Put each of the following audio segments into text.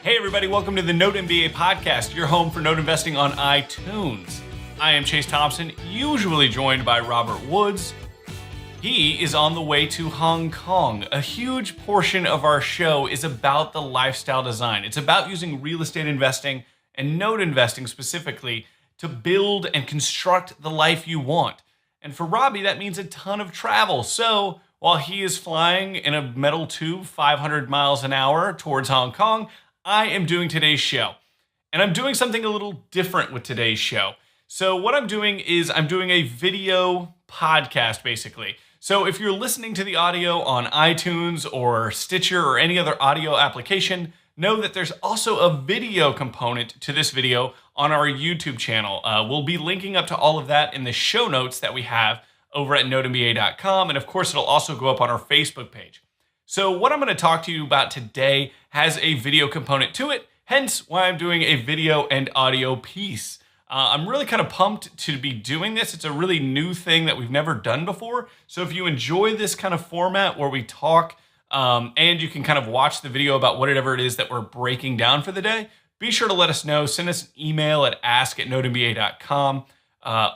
Hey everybody, welcome to the Note MBA podcast, your home for note investing on iTunes. I am Chase Thompson, usually joined by Robert Woods. He is on the way to Hong Kong. A huge portion of our show is about the lifestyle design. It's about using real estate investing and note investing specifically to build and construct the life you want. And for Robby, that means a ton of travel. So while he is flying in a metal tube 500 miles an hour towards Hong Kong, I am doing today's show. And I'm doing something a little different with today's show. So what I'm doing is I'm doing a video podcast, basically. So if you're listening to the audio on iTunes or Stitcher or any other audio application, know that there's also a video component to this video on our YouTube channel. We'll be linking up to all of that in the show notes that we have over at notemba.com. And of course, it'll also go up on our Facebook page. So what I'm going to talk to you about today has a video component to it, hence why I'm doing a video and audio piece. I'm really kind of pumped to be doing this. It's a really new thing that we've never done before. So if you enjoy this kind of format where we talk and you can kind of watch the video about whatever it is that we're breaking down for the day, be sure to let us know. Send us an email at ask@notemba.com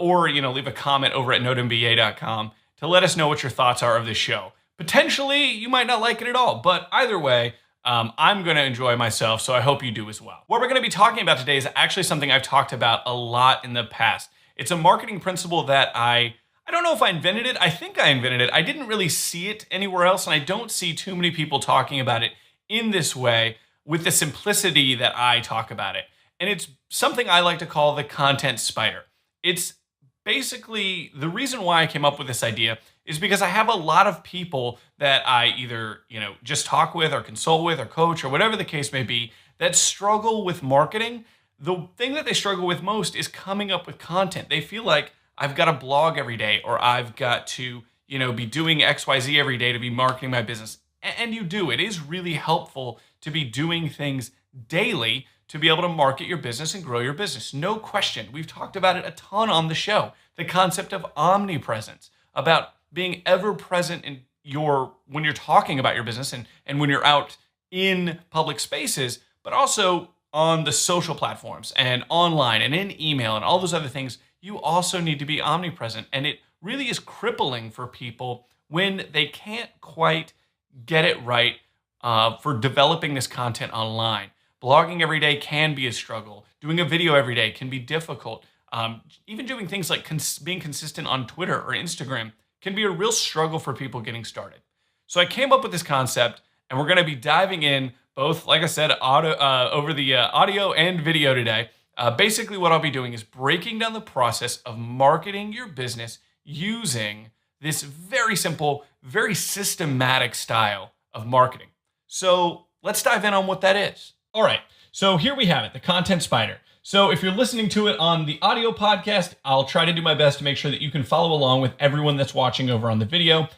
or leave a comment over at notemba.com to let us know what your thoughts are of this show. Potentially, you might not like it at all, but either way, I'm going to enjoy myself, so I hope you do as well. What we're going to be talking about today is actually something I've talked about a lot in the past. It's a marketing principle that I don't know if I invented it. I think I invented it. I didn't really see it anywhere else, and I don't see too many people talking about it in this way with the simplicity that I talk about it. And it's something I like to call the content spider. It's basically the reason why I came up with this idea is because I have a lot of people that I either, just talk with or consult with or coach or whatever the case may be that struggle with marketing. The thing that they struggle with most is coming up with content. They feel like I've got to blog every day or I've got to, be doing XYZ every day to be marketing my business. And you do. It is really helpful to be doing things daily to be able to market your business and grow your business. No question. We've talked about it a ton on the show. The concept of omnipresence, about being ever present in when you're talking about your business and when you're out in public spaces, but also on the social platforms and online and in email and all those other things, you also need to be omnipresent. And it really is crippling for people when they can't quite get it right for developing this content online. Blogging every day can be a struggle. Doing a video every day can be difficult. Even doing things like being consistent on Twitter or Instagram can be a real struggle for people getting started. So I came up with this concept, and we're going to be diving in both, like I said, over the audio and video today. Basically, what I'll be doing is breaking down the process of marketing your business using this very simple, very systematic style of marketing. So let's dive in on what that is. All right, so here we have it, the content spider. So if you're listening to it on the audio podcast, I'll try to do my best to make sure that you can follow along with everyone that's watching over on the video.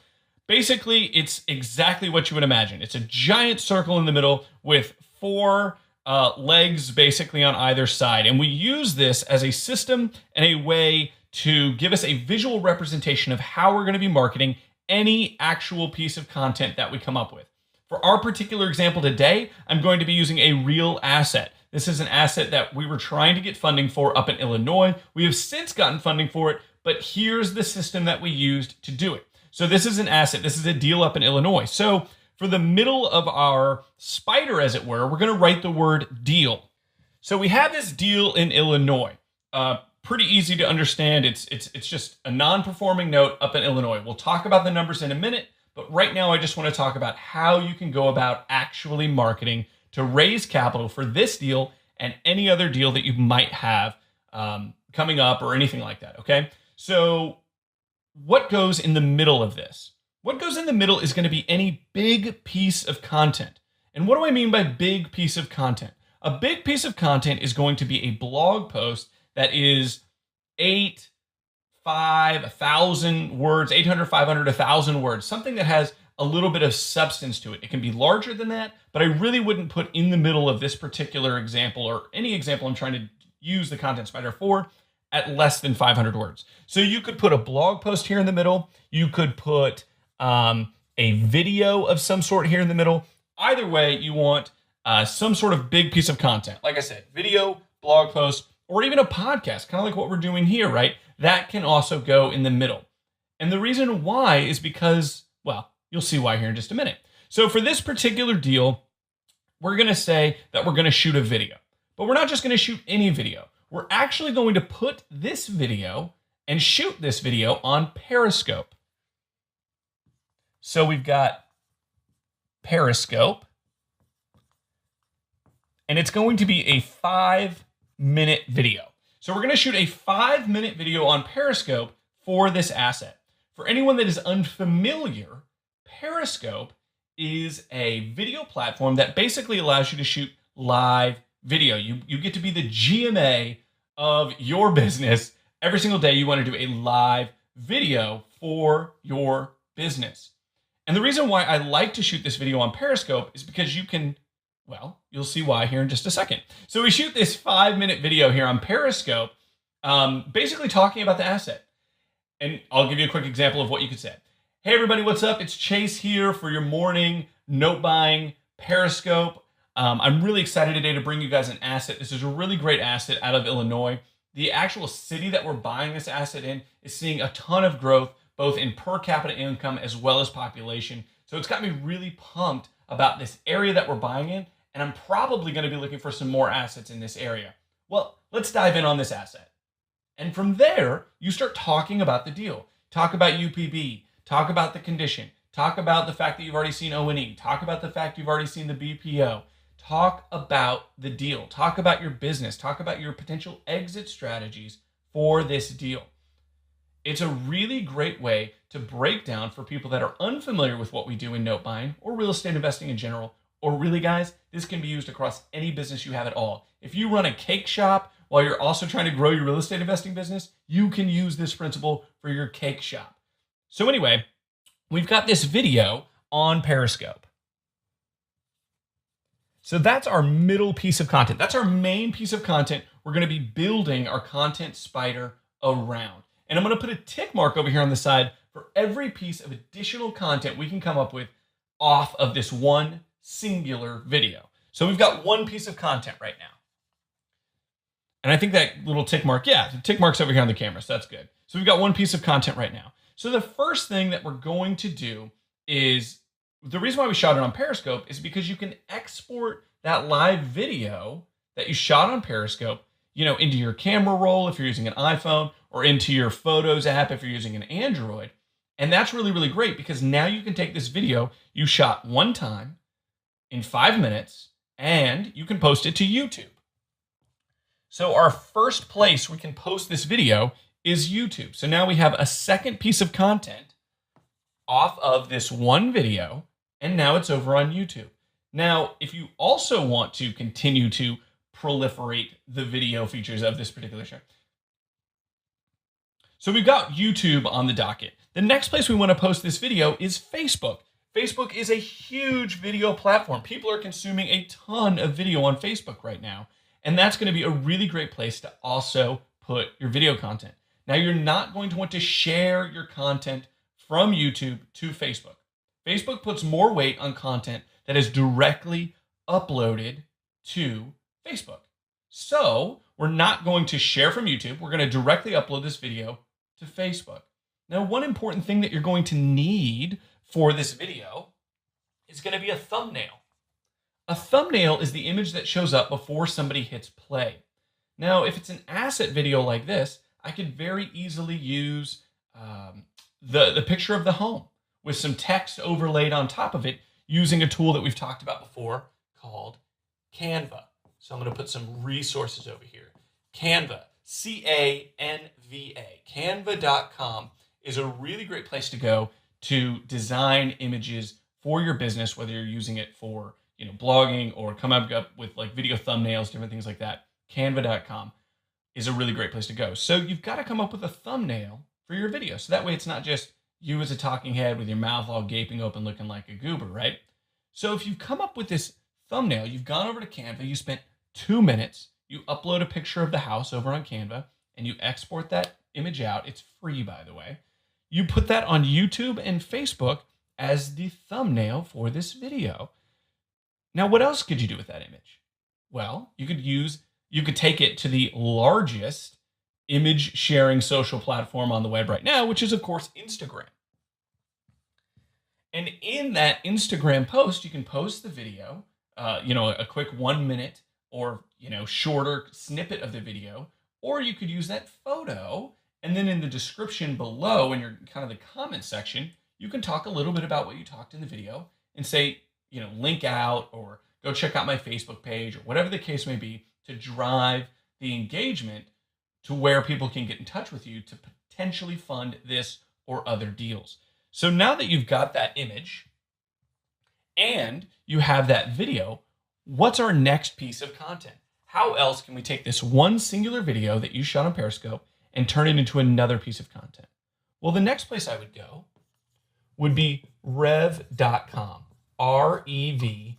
Basically, it's exactly what you would imagine. It's a giant circle in the middle with four legs basically on either side. And we use this as a system and a way to give us a visual representation of how we're going to be marketing any actual piece of content that we come up with. For our particular example today, I'm going to be using a real asset. This is an asset that we were trying to get funding for up in Illinois. We have since gotten funding for it, but here's the system that we used to do it. So this is an asset. This is a deal up in Illinois. So for the middle of our spider, as it were, we're going to write the word deal. So we have this deal in Illinois. Pretty easy to understand. It's just a non-performing note up in Illinois. We'll talk about the numbers in a minute, but right now I just want to talk about how you can go about actually marketing to raise capital for this deal and any other deal that you might have coming up or anything like that, okay? So what goes in the middle of this? What goes in the middle is going to be any big piece of content. And what do I mean by big piece of content? A big piece of content is going to be a blog post that is 1,000 words, 800, 500, 1,000 words, something that has a little bit of substance to it. It can be larger than that, but I really wouldn't put in the middle of this particular example or any example I'm trying to use the content spider for at less than 500 words. So you could put a blog post here in the middle. You could put a video of some sort here in the middle. Either way, you want some sort of big piece of content. Like I said, video, blog post, or even a podcast, kind of like what we're doing here, right? That can also go in the middle. And the reason why is because, well, you'll see why here in just a minute. So for this particular deal, we're going to say that we're going to shoot a video. But we're not just going to shoot any video. We're actually going to put this video and shoot this video on Periscope. So we've got Periscope. And it's going to be a 5-minute video. So we're going to shoot a 5-minute video on Periscope for this asset. For anyone that is unfamiliar, Periscope is a video platform that basically allows you to shoot live video. You get to be the GMA of your business. Every single day you want to do a live video for your business. And the reason why I like to shoot this video on Periscope is because you can, well, you'll see why here in just a second. So we shoot this 5-minute video here on Periscope, basically talking about the asset. And I'll give you a quick example of what you could say. Hey everybody, what's up? It's Chase here for your morning note buying Periscope. I'm really excited today to bring you guys an asset. This is a really great asset out of Illinois. The actual city that we're buying this asset in is seeing a ton of growth, both in per capita income as well as population. So it's got me really pumped about this area that we're buying in, and I'm probably going to be looking for some more assets in this area. Well, let's dive in on this asset. And from there, you start talking about the deal. Talk about UPB, talk about the condition, talk about the fact that you've already seen O&E, talk about the fact you've already seen the BPO, talk about the deal, talk about your business, talk about your potential exit strategies for this deal. It's a really great way to break down for people that are unfamiliar with what we do in note buying or real estate investing in general. Or really, guys, this can be used across any business you have at all. If you run a cake shop while you're also trying to grow your real estate investing business, you can use this principle for your cake shop. So anyway, we've got this video on Periscope. So that's our middle piece of content. That's our main piece of content we're going to be building our content spider around. And I'm going to put a tick mark over here on the side for every piece of additional content we can come up with off of this one singular video. So we've got one piece of content right now. And I think that little tick mark, yeah, the tick mark's over here on the camera, so that's good. So we've got one piece of content right now. So the first thing that we're going to do is, the reason why we shot it on Periscope is because you can export that live video that you shot on Periscope, into your camera roll if you're using an iPhone, or into your Photos app if you're using an Android. And that's really, really great because now you can take this video you shot one time in 5 minutes and you can post it to YouTube. So our first place we can post this video is YouTube. So now we have a second piece of content off of this one video, and now it's over on YouTube. Now, if you also want to continue to proliferate the video features of this particular show, so we've got YouTube on the docket. The next place we want to post this video is Facebook. Facebook is a huge video platform. People are consuming a ton of video on Facebook right now. And that's going to be a really great place to also put your video content. Now, you're not going to want to share your content from YouTube to Facebook. Facebook puts more weight on content that is directly uploaded to Facebook. So we're not going to share from YouTube. We're going to directly upload this video to Facebook. Now, one important thing that you're going to need for this video is going to be a thumbnail. A thumbnail is the image that shows up before somebody hits play. Now, if it's an asset video like this, I could very easily use the picture of the home with some text overlaid on top of it using a tool that we've talked about before called Canva. So I'm going to put some resources over here. Canva, C-A-N-V-A, canva.com is a really great place to go to design images for your business, whether you're using it for blogging or come up with like video thumbnails, different things like that. Canva.com is a really great place to go. So you've got to come up with a thumbnail for your video. So that way it's not just you as a talking head with your mouth all gaping open looking like a goober, right? So if you come up with this thumbnail, you've gone over to Canva, you spent 2 minutes, you upload a picture of the house over on Canva, and you export that image out. It's free, by the way. You put that on YouTube and Facebook as the thumbnail for this video. Now, what else could you do with that image? Well, you could take it to the largest image sharing social platform on the web right now, which is of course Instagram. And in that Instagram post, you can post the video, a quick 1 minute or, shorter snippet of the video, or you could use that photo. And then in the description below, in your kind of the comment section, you can talk a little bit about what you talked in the video and say, link out or go check out my Facebook page or whatever the case may be to drive the engagement to where people can get in touch with you to potentially fund this or other deals. So now that you've got that image and you have that video, what's our next piece of content? How else can we take this one singular video that you shot on Periscope and turn it into another piece of content? Well, the next place I would go would be rev.com, rev.com.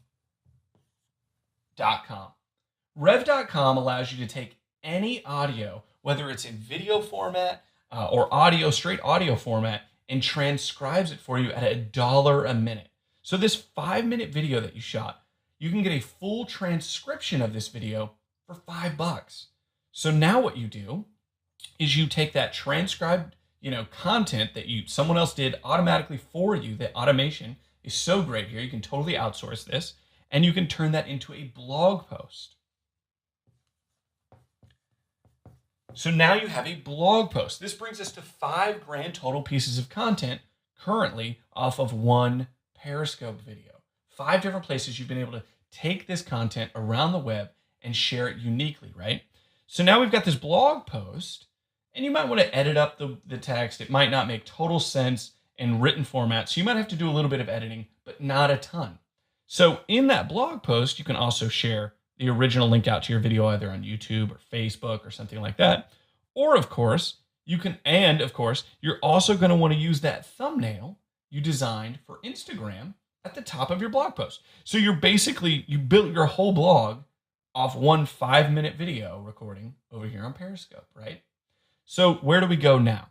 Rev.com allows you to take any audio, whether it's in video format or straight audio format, and transcribes it for you at $1 a minute. So this 5-minute video that you shot, you can get a full transcription of this video for $5. So now what you do is you take that transcribed, content that someone else did automatically for you. The automation is so great here. You can totally outsource this, and you can turn that into a blog post. So now you have a blog post. This brings us to 5 grand total pieces of content currently off of one Periscope video. 5 different places you've been able to take this content around the web and share it uniquely, right? So now we've got this blog post, and you might want to edit up the text. It might not make total sense in written format, so you might have to do a little bit of editing, but not a ton. So in that blog post, you can also share the original link out to your video either on YouTube or Facebook or something like that. Or of course, you're also going to want to use that thumbnail you designed for Instagram at the top of your blog post. So you built your whole blog off one 5-minute video recording over here on Periscope, right? So where do we go now?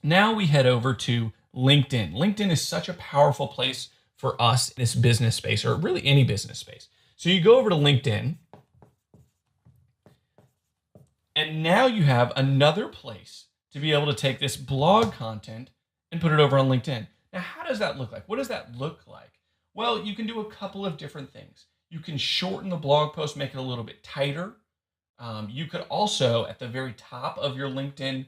Now we head over to LinkedIn. LinkedIn is such a powerful place for us in this business space, or really any business space. So you go over to LinkedIn, and now you have another place to be able to take this blog content and put it over on LinkedIn. Now, how does that look like? What does that look like? Well, you can do a couple of different things. You can shorten the blog post, make it a little bit tighter. You could also, at the very top of your LinkedIn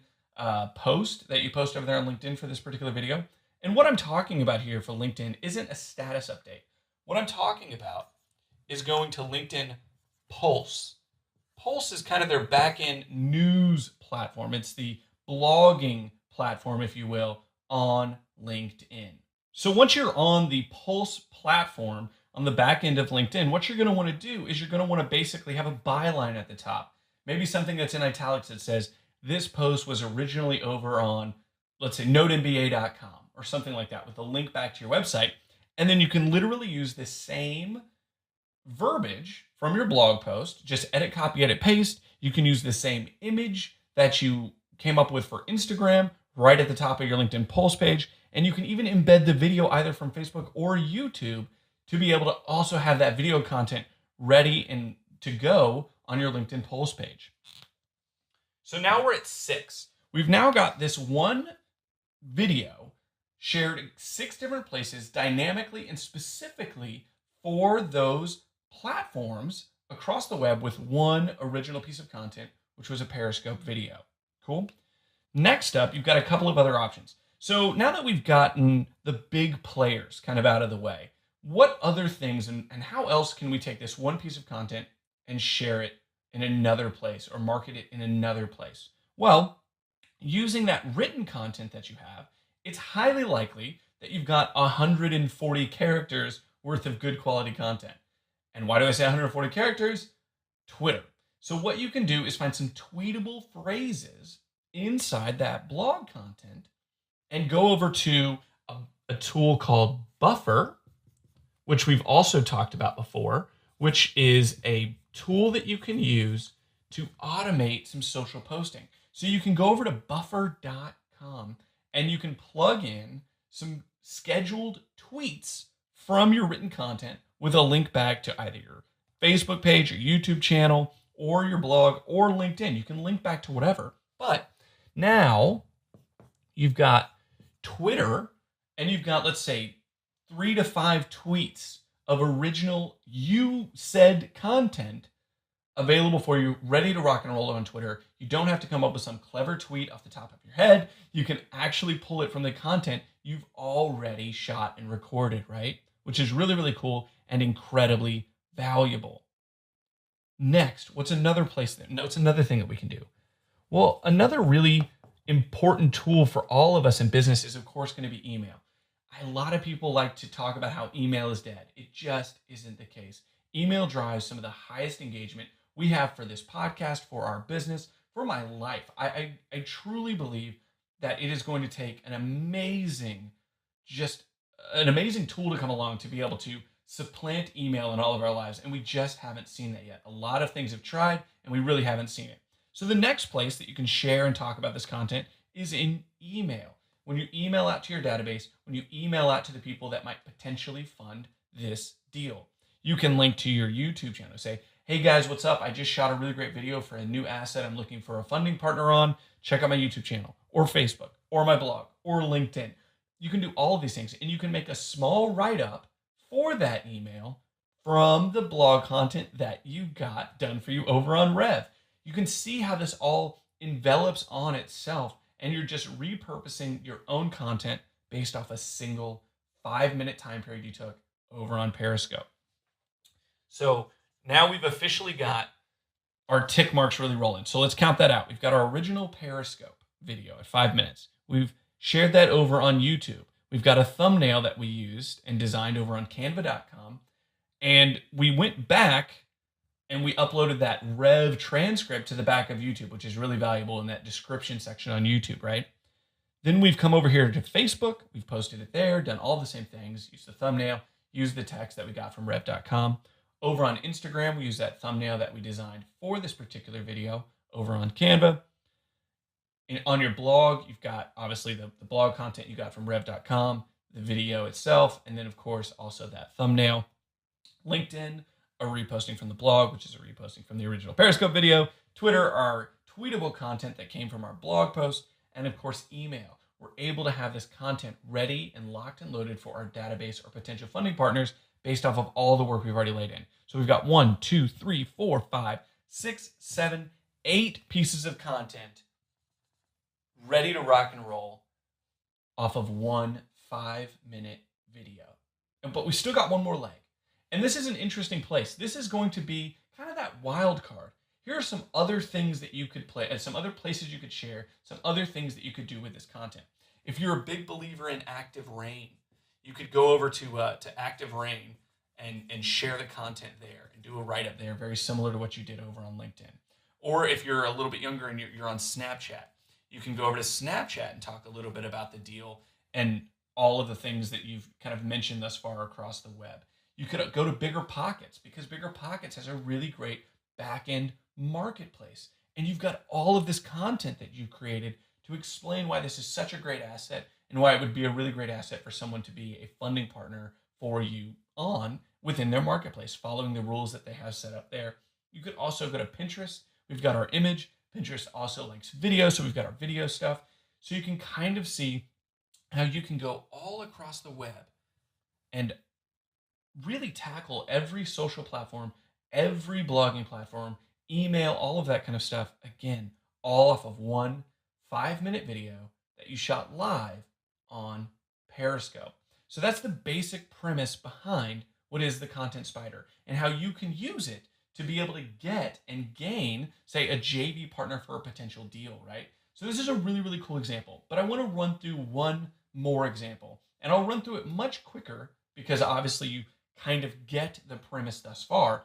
post that you post over there on LinkedIn for this particular video, and what I'm talking about here for LinkedIn isn't a status update. What I'm talking about is going to LinkedIn Pulse. Pulse is kind of their back-end news platform. It's the blogging platform, if you will, on LinkedIn. So once you're on the Pulse platform on the back end of LinkedIn, what you're going to want to do is you're going to want to basically have a byline at the top. Maybe something that's in italics that says, this post was originally over on, let's say, notemba.com or something like that with a link back to your website. And then you can literally use the same verbiage from your blog post, just edit, copy, edit, paste. You can use the same image that you came up with for Instagram right at the top of your LinkedIn Pulse page. And you can even embed the video either from Facebook or YouTube to be able to also have that video content ready and to go on your LinkedIn Pulse page. So now we're at 6. We've now got this one video shared in 6 different places dynamically and specifically for those platforms across the web with one original piece of content, which was a Periscope video. Cool. Next up, you've got a couple of other options. So now that we've gotten the big players kind of out of the way, what other things and how else can we take this one piece of content and share it in another place or market it in another place? Well, using that written content that you have, it's highly likely that you've got 140 characters worth of good quality content. And why do I say 140 characters? Twitter. So what you can do is find some tweetable phrases inside that blog content and go over to a tool called Buffer, which we've also talked about before, which is a tool that you can use to automate some social posting. So you can go over to buffer.com and you can plug in some scheduled tweets from your written content with a link back to either your Facebook page, your YouTube channel, or your blog, or LinkedIn. You can link back to whatever. But now you've got Twitter, and you've got, let's say, 3 to 5 tweets of original you said content available for you, ready to rock and roll on Twitter. You don't have to come up with some clever tweet off the top of your head. You can actually pull it from the content you've already shot and recorded, right? Which is really, really cool and incredibly valuable. Next, what's another place there? No, it's another thing that we can do. Well, another really important tool for all of us in business is, of course, going to be email. A lot of people like to talk about how email is dead. It just isn't the case. Email drives some of the highest engagement we have for this podcast, for our business, for my life. I truly believe that it is going to take an amazing tool to come along to be able to supplant email in all of our lives. And we just haven't seen that yet. A lot of things have tried and we really haven't seen it. So the next place that you can share and talk about this content is in email. When you email out to your database, when you email out to the people that might potentially fund this deal, you can link to your YouTube channel. Say, hey guys, what's up? I just shot a really great video for a new asset I'm looking for a funding partner on. Check out my YouTube channel or Facebook or my blog or LinkedIn. You can do all of these things, and you can make a small write-up for that email from the blog content that you got done for you over on Rev. You can see how this all envelops on itself, and you're just repurposing your own content based off a single 5-minute time period you took over on Periscope. So now we've officially got our tick marks really rolling. So let's count that out. We've got our original Periscope video at 5 minutes. We've shared that over on YouTube. We've got a thumbnail that we used and designed over on canva.com. And we went back and we uploaded that Rev transcript to the back of YouTube, which is really valuable in that description section on YouTube, right? Then we've come over here to Facebook. We've posted it there, done all the same things, used the thumbnail, used the text that we got from rev.com. Over on Instagram, we use that thumbnail that we designed for this particular video over on Canva. On your blog, you've got obviously the blog content you got from rev.com, the video itself, and then of course also that thumbnail. LinkedIn, a reposting from the blog, which is a reposting from the original Periscope video. Twitter, our tweetable content that came from our blog post, and of course email. We're able to have this content ready and locked and loaded for our database or potential funding partners based off of all the work we've already laid in. So we've got 1, 2, 3, 4, 5, 6, 7, 8 pieces of content ready to rock and roll off of one 5-minute video. But we still got one more leg. And this is an interesting place. This is going to be kind of that wild card. Here are some other things that you could play, and some other places you could share, some other things that you could do with this content. If you're a big believer in Active Rain, you could go over to Active Rain and share the content there and do a write-up there, very similar to what you did over on LinkedIn. Or if you're a little bit younger and you're on Snapchat, you can go over to Snapchat and talk a little bit about the deal and all of the things that you've kind of mentioned thus far across the web. You could go to Bigger Pockets, because Bigger Pockets has a really great back-end marketplace. And you've got all of this content that you've created to explain why this is such a great asset and why it would be a really great asset for someone to be a funding partner for you on within their marketplace, following the rules that they have set up there. You could also go to Pinterest. We've got our image. Pinterest also links video, so we've got our video stuff. So you can kind of see how you can go all across the web and really tackle every social platform, every blogging platform, email, all of that kind of stuff. Again, all off of one 5-minute video that you shot live on Periscope. So that's the basic premise behind what is the Content Spider and how you can use it to be able to get and gain, say, a JV partner for a potential deal, right? So this is a really, really cool example, but I want to run through one more example, and I'll run through it much quicker because obviously you kind of get the premise thus far.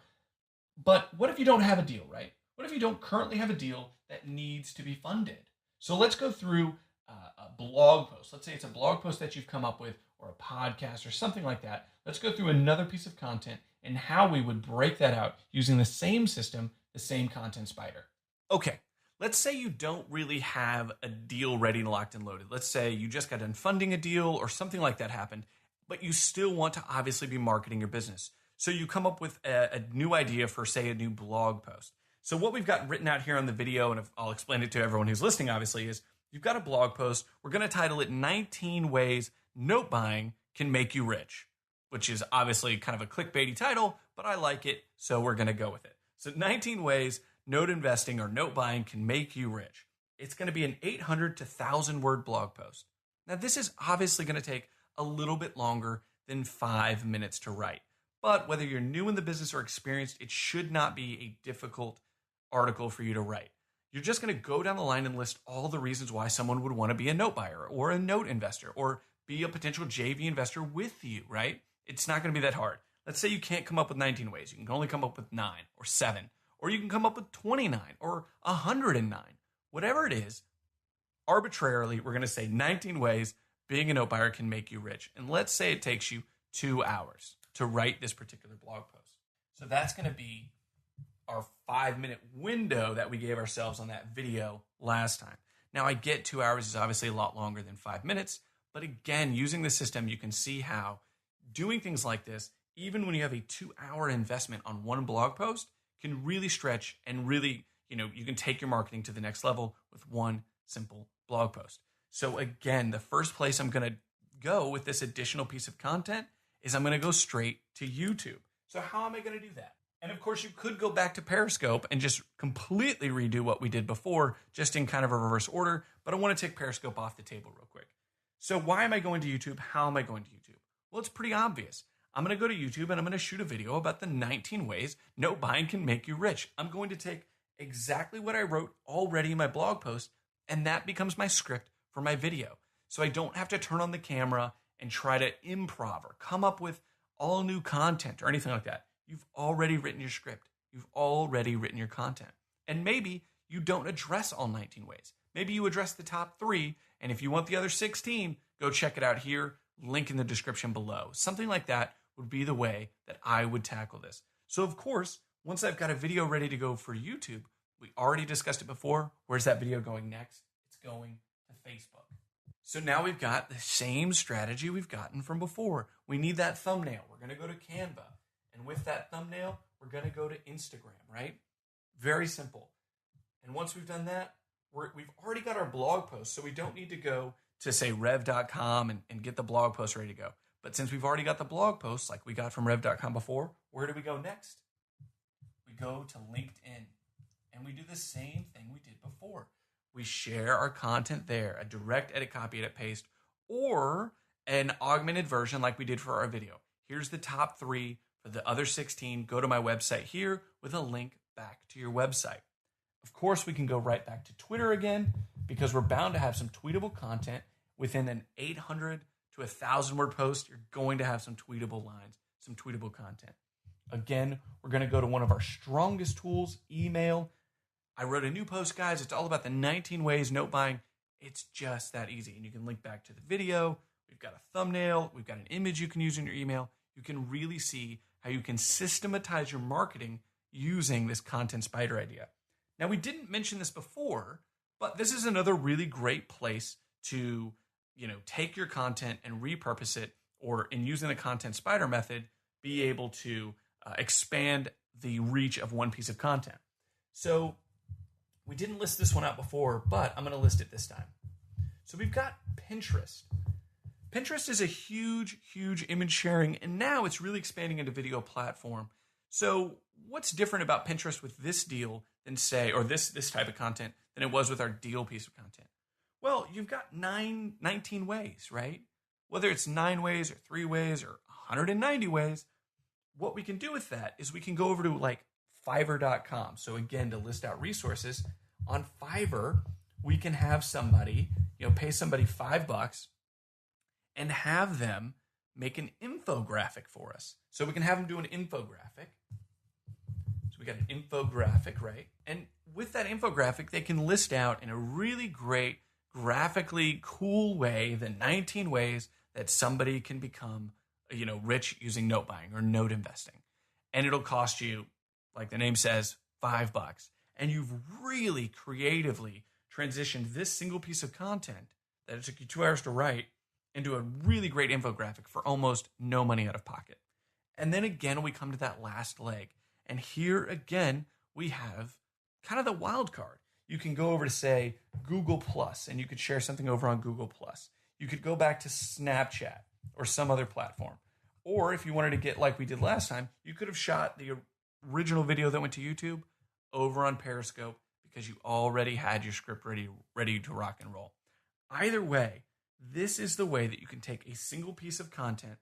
But what if you don't have a deal, right? What if you don't currently have a deal that needs to be funded? So let's go through a blog post. Let's say it's a blog post that you've come up with, or a podcast or something like that. Let's go through another piece of content and how we would break that out using the same system, the same Content Spider. Okay, let's say you don't really have a deal ready and locked and loaded. Let's say you just got done funding a deal or something like that happened, but you still want to obviously be marketing your business. So you come up with a new idea for, say, a new blog post. So what we've got written out here on the video, and I'll explain it to everyone who's listening, obviously, is you've got a blog post. We're going to title it 19 Ways Note Buying Can Make You Rich, which is obviously kind of a clickbaity title, but I like it, so we're going to go with it. So 19 Ways Note Investing or Note Buying Can Make You Rich. It's going to be an 800 to 1,000 word blog post. Now, this is obviously going to take a little bit longer than 5 minutes to write. But whether you're new in the business or experienced, it should not be a difficult article for you to write. You're just going to go down the line and list all the reasons why someone would want to be a note buyer or a note investor or be a potential JV investor with you, right? It's not going to be that hard. Let's say you can't come up with 19 ways. You can only come up with 9 or 7, or you can come up with 29 or 109. Whatever it is, arbitrarily, we're going to say 19 ways being a note buyer can make you rich. And let's say it takes you 2 hours to write this particular blog post. So that's going to be our 5-minute window that we gave ourselves on that video last time. Now, I get 2 hours is obviously a lot longer than 5 minutes, but again, using the system, you can see how doing things like this, even when you have a 2-hour investment on one blog post, can really stretch and really, you can take your marketing to the next level with one simple blog post. So again, the first place I'm going to go with this additional piece of content is I'm going to go straight to YouTube. So how am I going to do that? And of course, you could go back to Periscope and just completely redo what we did before, just in kind of a reverse order. But I want to take Periscope off the table real quick. So why am I going to YouTube? How am I going to YouTube? Well, it's pretty obvious. I'm going to go to YouTube and I'm going to shoot a video about the 19 ways note buying can make you rich. I'm going to take exactly what I wrote already in my blog post, and that becomes my script for my video. So I don't have to turn on the camera and try to improv or come up with all new content or anything like that. You've already written your script. You've already written your content. And maybe you don't address all 19 ways. Maybe you address the top 3, and if you want the other 16, go check it out here, link in the description below. Something like that would be the way that I would tackle this. So of course, once I've got a video ready to go for YouTube, we already discussed it before. Where's that video going next? It's going to Facebook. So now we've got the same strategy we've gotten from before. We need that thumbnail. We're going to go to Canva. And with that thumbnail, we're going to go to Instagram, right? Very simple. And once we've done that, we've already got our blog post, so we don't need to go to, say, rev.com and get the blog post ready to go. But since we've already got the blog post, like we got from rev.com before, where do we go next? We go to LinkedIn, and we do the same thing we did before. We share our content there, a direct edit, copy, edit, paste, or an augmented version like we did for our video. Here's the top 3. For the other 16, go to my website here with a link back to your website. Of course, we can go right back to Twitter again because we're bound to have some tweetable content. Within an 800 to 1,000 word post, you're going to have some tweetable lines, some tweetable content. Again, we're going to go to one of our strongest tools, email. I wrote a new post, guys. It's all about the 19 ways note buying. It's just that easy. And you can link back to the video. We've got a thumbnail. We've got an image you can use in your email. You can really see how you can systematize your marketing using this content spider idea. Now, we didn't mention this before, but this is another really great place to, take your content and repurpose it, or in using the content spider method, be able to expand the reach of one piece of content. So we didn't list this one out before, but I'm going to list it this time. So we've got Pinterest. Pinterest is a huge, huge image sharing, and now it's really expanding into video platform. So what's different about Pinterest with this deal than, say, or this type of content than it was with our deal piece of content? Well, you've got 19 ways, right? Whether it's 9 ways or 3 ways or 190 ways, what we can do with that is we can go over to like Fiverr.com. So again, to list out resources on Fiverr, we can have somebody, pay somebody $5 and have them make an infographic for us. So we can have them do an infographic. So we got an infographic, right? And with that infographic, they can list out in a really great, graphically cool way the 19 ways that somebody can become, rich using note buying or note investing. And it'll cost you, like the name says, $5. And you've really creatively transitioned this single piece of content that it took you 2 hours to write into a really great infographic for almost no money out of pocket. And then again, we come to that last leg. And here again, we have kind of the wild card. You can go over to, say, Google Plus, and you could share something over on Google Plus. You could go back to Snapchat or some other platform. Or if you wanted to get like we did last time, you could have shot the original video that went to YouTube over on Periscope because you already had your script ready to rock and roll. Either way, this is the way that you can take a single piece of content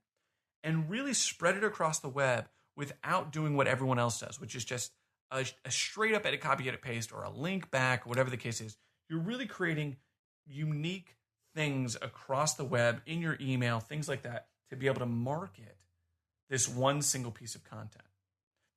and really spread it across the web without doing what everyone else does, which is just a straight up edit, copy, edit, paste, or a link back, whatever the case is. You're really creating unique things across the web, in your email, things like that, to be able to market this one single piece of content.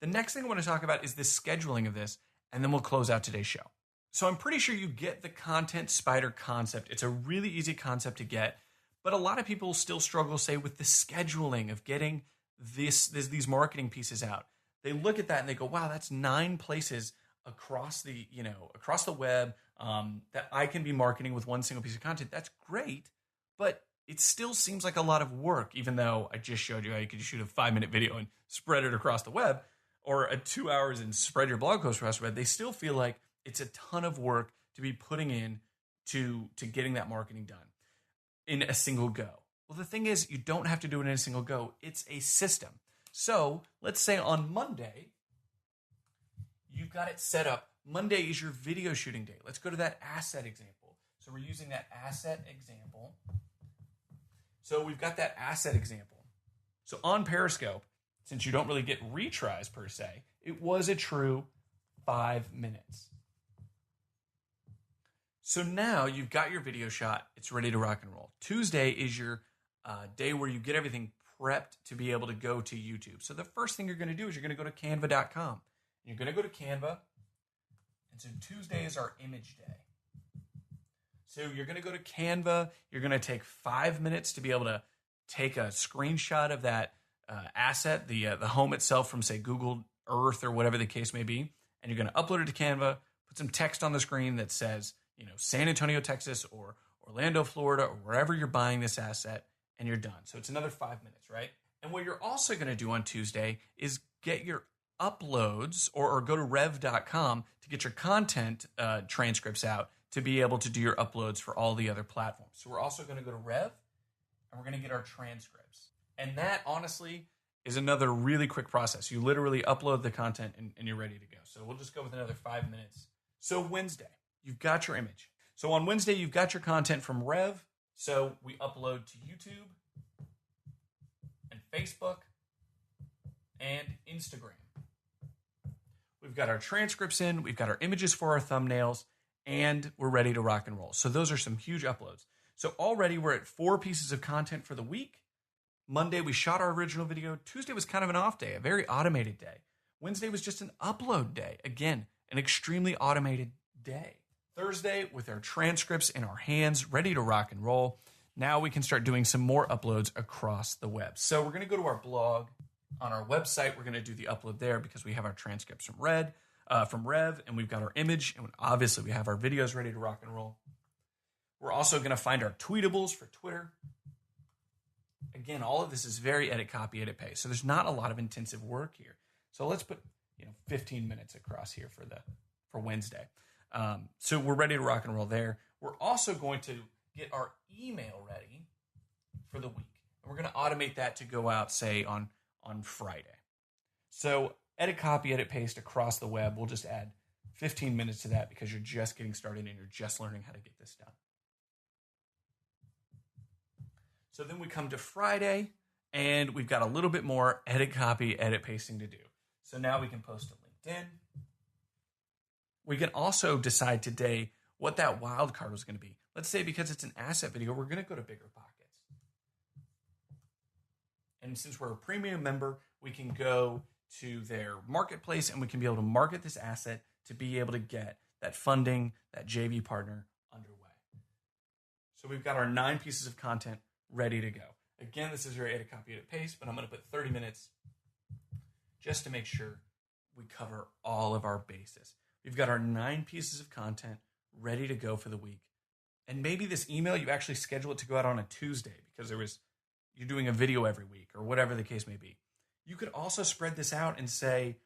The next thing I want to talk about is the scheduling of this, and then we'll close out today's show. So I'm pretty sure you get the content spider concept. It's a really easy concept to get, but a lot of people still struggle, say, with the scheduling of getting these marketing pieces out. They look at that and they go, wow, that's 9 places across the web that I can be marketing with one single piece of content. That's great, but it still seems like a lot of work, even though I just showed you how you could shoot a 5-minute video and spread it across the web, or a 2 hours and spread your blog post across the web. They still feel like it's a ton of work to be putting in to getting that marketing done in a single go. Well, the thing is, you don't have to do it in a single go. It's a system. So let's say on Monday, you've got it set up. Monday is your video shooting day. Let's go to that asset example. So we're using that asset example. So we've got that asset example. So on Periscope, since you don't really get retries per se, it was a true 5 minutes. So now you've got your video shot. It's ready to rock and roll. Tuesday is your day where you get everything prepped to be able to go to YouTube. So the first thing you're going to do is you're going to go to canva.com. You're going to go to Canva. And so Tuesday is our image day. So you're going to go to Canva. You're going to take 5 minutes to be able to take a screenshot of that asset, the home itself from, say, Google Earth or whatever the case may be. And you're going to upload it to Canva, put some text on the screen that says, San Antonio, Texas, or Orlando, Florida, or wherever you're buying this asset, and you're done. So it's another 5 minutes, right? And what you're also going to do on Tuesday is get your uploads or go to rev.com to get your content transcripts out to be able to do your uploads for all the other platforms. So we're also going to go to Rev, and we're going to get our transcripts. And that, honestly, is another really quick process. You literally upload the content, and you're ready to go. So we'll just go with another 5 minutes. So Wednesday, you've got your image. So on Wednesday, you've got your content from Rev. So we upload to YouTube and Facebook and Instagram. We've got our transcripts in, we've got our images for our thumbnails, and we're ready to rock and roll. So those are some huge uploads. So already we're at 4 pieces of content for the week. Monday, we shot our original video. Tuesday was kind of an off day, a very automated day. Wednesday was just an upload day. Again, an extremely automated day. Thursday, with our transcripts in our hands, ready to rock and roll. Now we can start doing some more uploads across the web. So we're going to go to our blog. On our website, we're going to do the upload there because we have our transcripts from Rev, and we've got our image, and obviously we have our videos ready to rock and roll. We're also going to find our tweetables for Twitter. Again, all of this is very edit, copy, edit, paste. So there's not a lot of intensive work here. So let's put 15 minutes across here for Wednesday. So we're ready to rock and roll there. We're also going to get our email ready for the week. And we're going to automate that to go out, say, on Friday. So edit, copy, edit, paste across the web. We'll just add 15 minutes to that because you're just getting started and you're just learning how to get this done. So then we come to Friday, and we've got a little bit more edit, copy, edit, pasting to do. So now we can post to LinkedIn. We can also decide today what that wild card was going to be. Let's say because it's an asset video, we're going to go to Bigger Pockets. And since we're a premium member, we can go to their marketplace and we can be able to market this asset to be able to get that funding, that JV partner underway. So we've got our 9 pieces of content ready to go. Again, this is your edit, copy, edit, paste, but I'm going to put 30 minutes just to make sure we cover all of our bases. We've got our 9 pieces of content ready to go for the week. And maybe this email, you actually schedule it to go out on a Tuesday because you're doing a video every week or whatever the case may be. You could also spread this out and say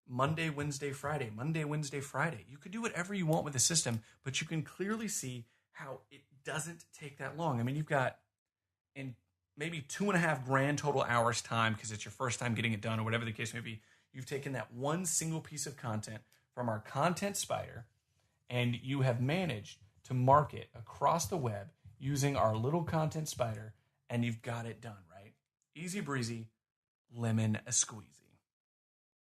Monday, Wednesday, Friday, Monday, Wednesday, Friday. You could do whatever you want with the system, but you can clearly see how it doesn't take that long. I mean, you've got in maybe 2.5 grand total hours time because it's your first time getting it done or whatever the case may be. You've taken that one single piece of content from our content spider and you have managed to mark it across the web using our little content spider, and you've got it done, right? Easy breezy, lemon a squeezy.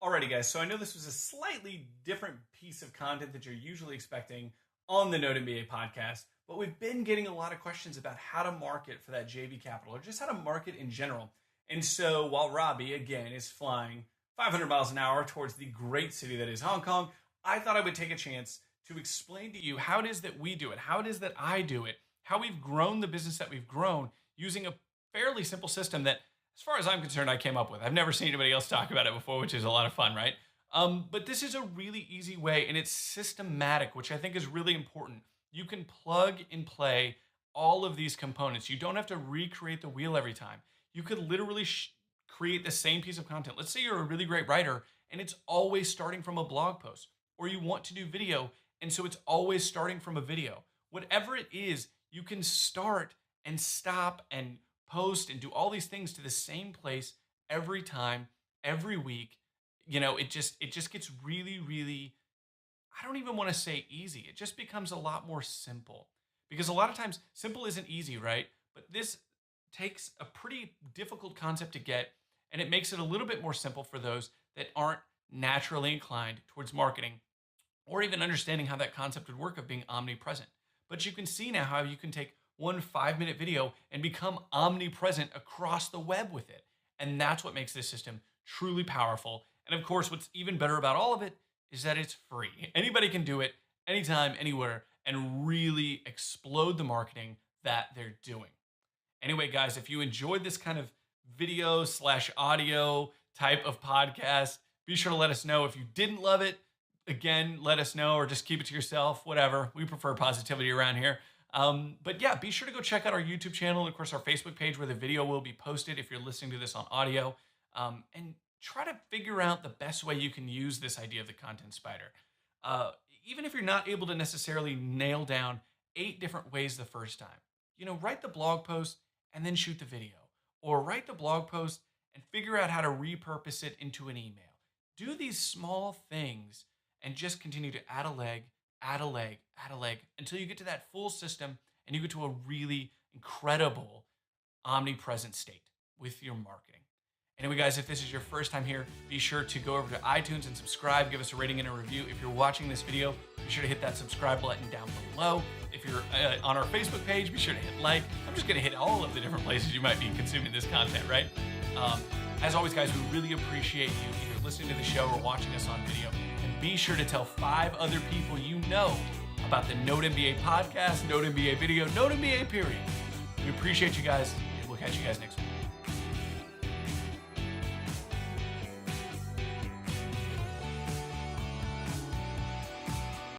Alrighty, guys, so I know this was a slightly different piece of content that you're usually expecting on the Node MBA podcast, but we've been getting a lot of questions about how to market for that JV Capital or just how to market in general. And so while Robby, again, is flying 500 miles an hour towards the great city that is Hong Kong, I thought I would take a chance to explain to you how it is that we do it, how it is that I do it, how we've grown the business that we've grown using a fairly simple system that, as far as I'm concerned, I came up with. I've never seen anybody else talk about it before, which is a lot of fun, right? But this is a really easy way, and it's systematic, which I think is really important. You can plug and play all of these components. You don't have to recreate the wheel every time. You could literally create the same piece of content. Let's say you're a really great writer, and it's always starting from a blog post, or you want to do video, and so it's always starting from a video. Whatever it is, you can start and stop and post and do all these things to the same place every time, every week. You know, it just gets really, really, I don't even want to say easy. It just becomes a lot more simple, because a lot of times simple isn't easy, right? But this takes a pretty difficult concept to get, and it makes it a little bit more simple for those that aren't naturally inclined towards marketing or even understanding how that concept would work of being omnipresent. But you can see now how you can take one 5-minute video and become omnipresent across the web with it. And that's what makes this system truly powerful. And of course, what's even better about all of it is that it's free. Anybody can do it anytime, anywhere, and really explode the marketing that they're doing. Anyway, guys, if you enjoyed this kind of video / audio type of podcast, be sure to let us know. If you didn't love it, again, let us know, or just keep it to yourself, whatever. We prefer positivity around here. But yeah, be sure to go check out our YouTube channel and of course our Facebook page where the video will be posted if you're listening to this on audio. And try to figure out the best way you can use this idea of the content spider. Even if you're not able to necessarily nail down 8 different ways the first time, you know, write the blog post and then shoot the video, or write the blog post and figure out how to repurpose it into an email. Do these small things and just continue to add a leg, add a leg, add a leg until you get to that full system and you get to a really incredible omnipresent state with your marketing. Anyway, guys, if this is your first time here, be sure to go over to iTunes and subscribe. Give us a rating and a review. If you're watching this video, be sure to hit that subscribe button down below. If you're on our Facebook page, be sure to hit like. I'm just going to hit all of the different places you might be consuming this content, right? As always, guys, we really appreciate you either listening to the show or watching us on video. And be sure to tell 5 other people you know about the Node MBA podcast, Node MBA video, Node MBA period. We appreciate you guys, and we'll catch you guys next week.